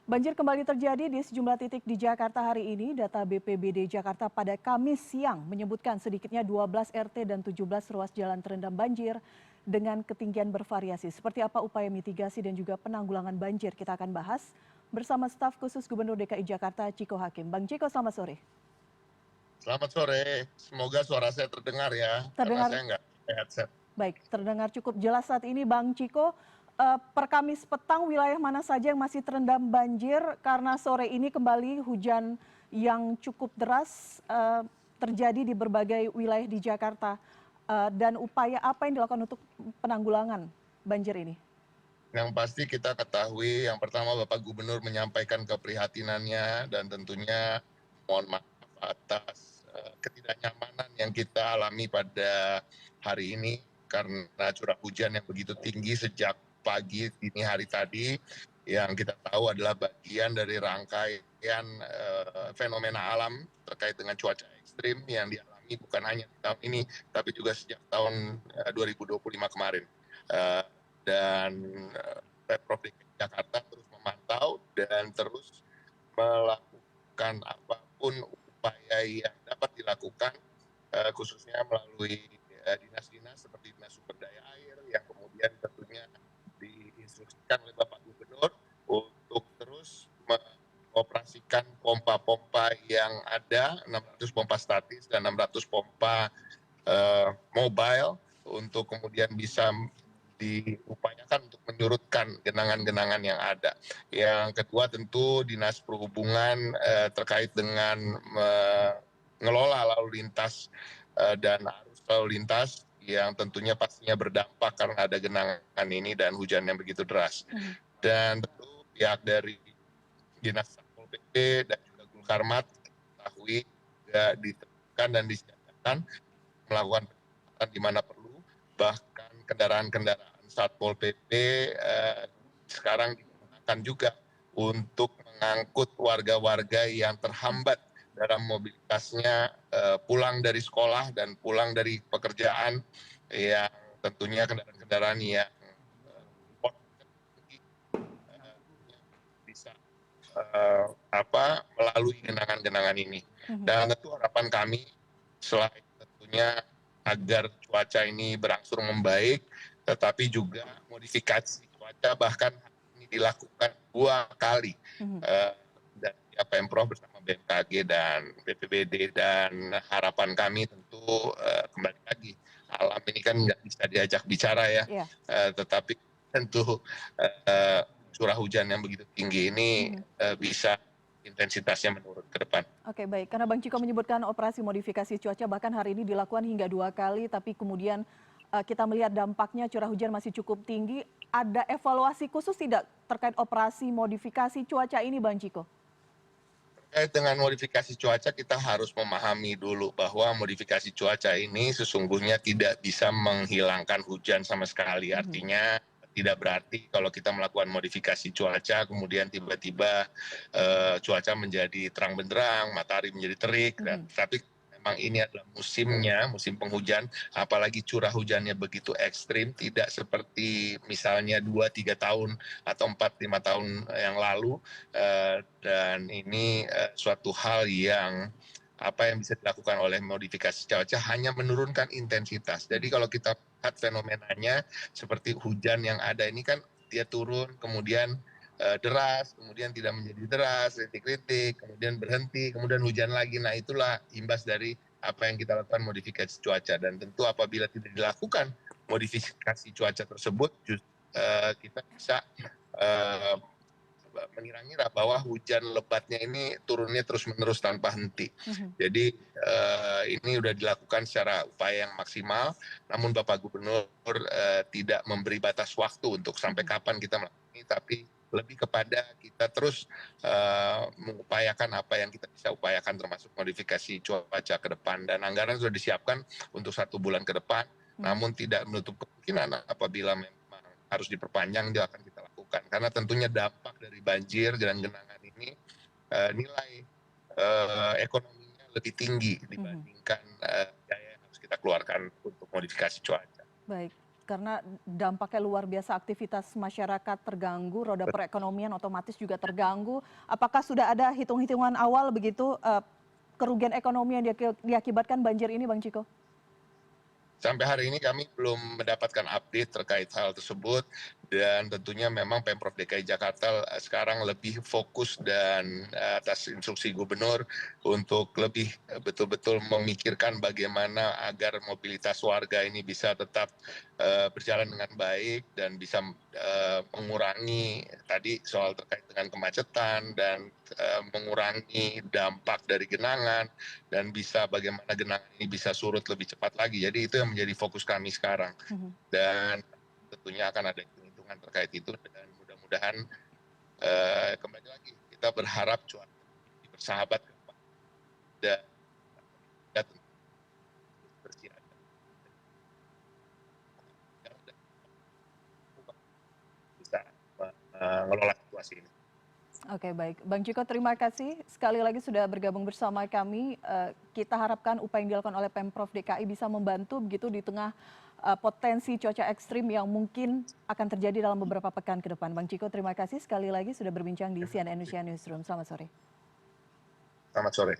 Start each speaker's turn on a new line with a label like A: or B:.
A: Banjir kembali terjadi di sejumlah titik di Jakarta hari ini. Data BPBD Jakarta pada Kamis siang menyebutkan sedikitnya 12 RT dan 17 ruas jalan terendam banjir dengan ketinggian bervariasi. Seperti apa upaya mitigasi dan juga penanggulangan banjir kita akan bahas bersama staf khusus Gubernur DKI Jakarta Ciko Hakim. Bang Ciko, selamat sore.
B: Selamat sore, semoga suara saya terdengar ya, karena
A: Terdengar
B: saya nggak pakai headset.
A: baik, terdengar cukup jelas saat ini Bang Ciko. Per Kamis petang wilayah mana saja yang masih terendam banjir karena sore ini kembali hujan yang cukup deras terjadi di berbagai wilayah di Jakarta. Dan upaya apa yang dilakukan untuk penanggulangan banjir ini?
B: Yang pasti kita ketahui, yang pertama Bapak Gubernur menyampaikan keprihatinannya dan tentunya mohon maaf atas ketidaknyamanan yang kita alami pada hari ini karena curah hujan yang begitu tinggi sejak pagi dini hari tadi, yang kita tahu adalah bagian dari rangkaian fenomena alam terkait dengan cuaca ekstrim yang dialami bukan hanya di tahun ini tapi juga sejak tahun 2025 kemarin. Eh, dan Pemprov DKI Jakarta terus memantau dan terus melakukan apapun upaya yang dapat dilakukan, khususnya melalui dinas-dinas seperti Dinas Sumber Daya Air yang kemudian tentunya diinstruksikan oleh Bapak Gubernur untuk terus mengoperasikan pompa-pompa yang ada, 600 pompa statis dan 600 pompa mobile untuk kemudian bisa diupayakan untuk menyurutkan genangan-genangan yang ada. Yang kedua tentu Dinas Perhubungan terkait dengan mengelola lalu lintas dan arus lalu lintas yang tentunya pastinya berdampak karena ada genangan ini dan hujan yang begitu deras. Dan tentu pihak dari Dinas Satpol PP dan juga Gulkarmat ketahui juga diterapkan dan disiapkan melakukan pengetatan di mana perlu, bahkan kendaraan-kendaraan Satpol PP sekarang digunakan juga untuk mengangkut warga-warga yang terhambat dalam mobilitasnya pulang dari sekolah dan pulang dari pekerjaan, yang tentunya kendaraan-kendaraan yang bisa melalui genangan-genangan ini. Dan tentu harapan kami selain tentunya agar cuaca ini berangsur membaik, tetapi juga modifikasi cuaca bahkan ini dilakukan 2 kali dari Pemprov bersama BMKG dan BPBD, dan harapan kami tentu kembali lagi alam ini kan nggak bisa diajak bicara ya,
A: Ya.
B: tetapi tentu curah hujan yang begitu tinggi ini bisa intensitasnya menurun ke depan.
A: Oke, baik. Karena Bang Ciko menyebutkan operasi modifikasi cuaca bahkan hari ini dilakukan hingga 2 kali, tapi kemudian kita melihat dampaknya curah hujan masih cukup tinggi. Ada evaluasi khusus tidak terkait operasi modifikasi cuaca ini, Bang Ciko?
B: Terkait dengan modifikasi cuaca, kita harus memahami dulu bahwa modifikasi cuaca ini sesungguhnya tidak bisa menghilangkan hujan sama sekali. Artinya tidak berarti kalau kita melakukan modifikasi cuaca, kemudian tiba-tiba cuaca menjadi terang benderang, matahari menjadi terik, tapi memang ini adalah musimnya, musim penghujan, apalagi curah hujannya begitu ekstrim, tidak seperti misalnya 2-3 tahun atau 4-5 tahun yang lalu, dan ini suatu hal yang apa yang bisa dilakukan oleh modifikasi cuaca hanya menurunkan intensitas. Jadi kalau kita lihat fenomenanya seperti hujan yang ada ini kan dia turun, kemudian deras, kemudian tidak menjadi deras, rintik-rintik, kemudian berhenti, kemudian hujan lagi. Nah itulah imbas dari apa yang kita lakukan modifikasi cuaca. Dan tentu apabila tidak dilakukan modifikasi cuaca tersebut, kita bisa mengira-ngira bahwa hujan lebatnya ini turunnya terus-menerus tanpa henti. Jadi ini sudah dilakukan secara upaya yang maksimal, namun Bapak Gubernur tidak memberi batas waktu untuk sampai kapan kita melakukan ini, tapi lebih kepada kita terus mengupayakan apa yang kita bisa upayakan termasuk modifikasi cuaca ke depan. Dan anggaran sudah disiapkan untuk 1 bulan ke depan, namun tidak menutup kemungkinan apabila memang harus diperpanjang dia akan kita lakukan. Karena tentunya dampak dari banjir dan genangan ini nilai ekonominya lebih tinggi dibandingkan biaya yang harus kita keluarkan untuk modifikasi cuaca.
A: Baik. karena dampaknya luar biasa, aktivitas masyarakat terganggu, roda perekonomian otomatis juga terganggu. Apakah sudah ada hitung-hitungan awal begitu kerugian ekonomi yang diakibatkan banjir ini, Bang Ciko?
B: Sampai hari ini kami belum mendapatkan update terkait hal tersebut, dan tentunya memang Pemprov DKI Jakarta sekarang lebih fokus dan atas instruksi gubernur untuk lebih betul-betul memikirkan bagaimana agar mobilitas warga ini bisa tetap berjalan dengan baik dan bisa mengurangi tadi soal terkait dengan kemacetan dan mengurangi dampak dari genangan, dan bisa bagaimana genangan ini bisa surut lebih cepat lagi. Jadi itu yang menjadi fokus kami sekarang. Dan tentunya akan ada hitung-hitungan terkait itu, dan mudah-mudahan kembali lagi kita berharap cuaca bersahabat dan bersih bisa mengelola situasi ini.
A: Oke, baik. Bang Ciko, terima kasih sekali lagi sudah bergabung bersama kami. Kita harapkan upaya yang dilakukan oleh Pemprov DKI bisa membantu begitu di tengah potensi cuaca ekstrim yang mungkin akan terjadi dalam beberapa pekan ke depan. Bang Ciko, terima kasih sekali lagi sudah berbincang di CNN Indonesia Newsroom. Selamat sore.
B: Selamat sore.